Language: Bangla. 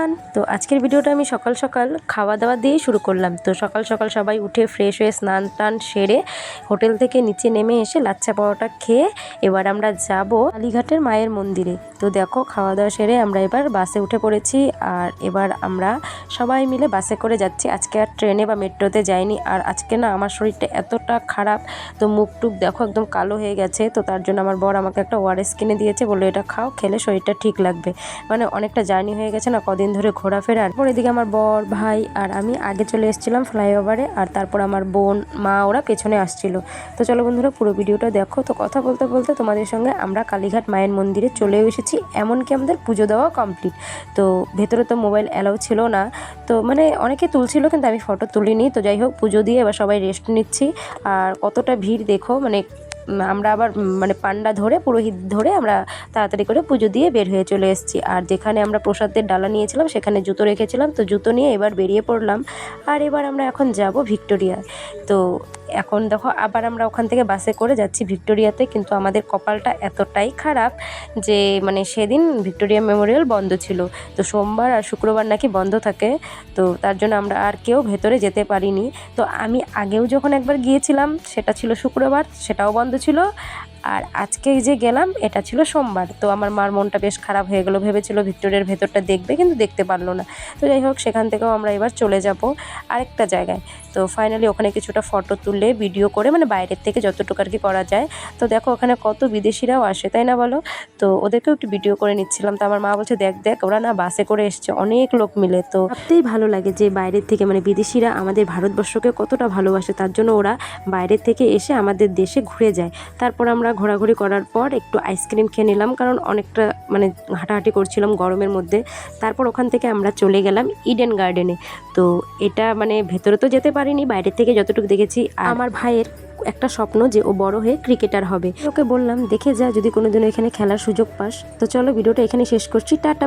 এভরিওয়ান। তো আজকের ভিডিওটা আমি সকাল সকাল খাওয়া দাওয়া দিয়ে শুরু করলাম। তো সকাল সকাল সবাই উঠে ফ্রেশ হয়ে স্নান টান সেরে হোটেল থেকে নিচে নেমে এসে লাচ্ছা পরোটা খেয়ে এবার আমরা যাব কালীঘাটের মায়ের মন্দিরে। তো দেখো খাওয়া দাওয়া সেরে আমরা এবার বাসে উঠে পড়েছি আর এবার আমরা সবাই মিলে বাসে করে যাচ্ছি। আজকে আর ট্রেনে বা মেট্রোতে যাইনি। আর আজকে না আমার শরীরটা এতটা খারাপ, তো মুখ টুক দেখো একদম কালো হয়ে গেছে। তো তার জন্য আমার বর আমাকে একটা ওআরএস কিনে দিয়েছে, বললো এটা খাও, খেলে শরীরটা ঠিক লাগবে। মানে অনেকটা জার্নি হয়ে গেছে না, কদিন ধরে ঘোরাফেরার পর। এদিকে আমার বর ভাই আর আমি আগে চলে এসেছিলাম ফ্লাইওভারে, আর তারপর আমার বোন মা ওরা পেছনে আসছিল। তো চলো বন্ধুরা পুরো ভিডিওটা দেখো। তো কথা বলতে বলতে তোমাদের সঙ্গে আমরা কালীঘাট মায়ের মন্দিরে চলেও এসেছি, এমনকি আমাদের পুজো দেওয়া কমপ্লিট। তো ভেতরে তো মোবাইল অ্যালাউ ছিল না, তো মানে অনেকে তুলছিল কিন্তু আমি ফটো তুলিনি। তো যাই হোক পুজো দিয়ে এবার সবাই রেস্ট নিচ্ছি। আর কতটা ভিড় দেখো, মানে আমরা আবার মানে পান্ডা ধরে পুরোহিত ধরে আমরা তাড়াতাড়ি করে পুজো দিয়ে বের হয়ে চলে এসেছি। আর যেখানে আমরা প্রসাদের ডালা নিয়েছিলাম সেখানে জুতো রেখেছিলাম, তো জুতো নিয়ে এবার বেরিয়ে পড়লাম। আর এবার আমরা এখন যাব ভিক্টোরিয়ায়। তো এখন দেখো আবার আমরা ওখান থেকে বাসে করে যাচ্ছি ভিক্টোরিয়াতে, কিন্তু আমাদের কপালটা এতটাই খারাপ যে মানে সেদিন ভিক্টোরিয়া মেমোরিয়াল বন্ধ ছিল। তো সোমবার আর শুক্রবার নাকি বন্ধ থাকে, তো তার জন্য আমরা আর কেউ ভেতরে যেতে পারিনি। তো আমি আগেও যখন একবার গিয়েছিলাম সেটা ছিল শুক্রবার, সেটাও বন্ধ ছিল। আর আজকে যে গেলাম এটা ছিল সোমবার। তো আমার মার মনটা বেশ খারাপ হয়ে গেলো, ভেবেছিল ভিক্টোরিয়ার ভেতরটা দেখবে কিন্তু দেখতে পারলো না। তো যাই হোক সেখান থেকেও আমরা এবার চলে যাব আরেকটা জায়গায়। তো ফাইনালি ওখানে কিছুটা ফটো তুলে ভিডিও করে, মানে বাইরের থেকে যতটুকু আর কি করা যায়। তো দেখো ওখানে কত বিদেশিরাও আসে, তাই না বলো? তো ওদেরকেও একটু ভিডিও করে নিচ্ছিলাম। তো আমার মা বলছে দেখ দেখ ওরা না বাসে করে এসছে অনেক লোক মিলে। তো ভাবতেই ভালো লাগে যে বাইরের থেকে মানে বিদেশিরা আমাদের ভারতবর্ষকে কতটা ভালোবাসে, তার জন্য ওরা বাইরের থেকে এসে আমাদের দেশে ঘুরে যায়। তারপর আমরা ঘোরাঘুরি করার পর একটু আইসক্রিম খেয়ে নিলাম, কারণ অনেকটা মানে হাঁটাহাঁটি করছিলাম গরমের মধ্যে। তারপর ওখান থেকে আমরা চলে গেলাম ইডেন গার্ডেনে। তো এটা মানে ভেতরে তো যেতে পারিনি, বাইরের থেকে যতটুকু দেখেছি। আমার ভাইয়ের একটা স্বপ্ন যে ও বড় হয়ে ক্রিকেটার হবে। ওকে বললাম দেখে যা, যদি কোনোদিনও এখানে খেলার সুযোগ পাস। তো চলো ভিডিওটা এখানে শেষ করছি, টাটা।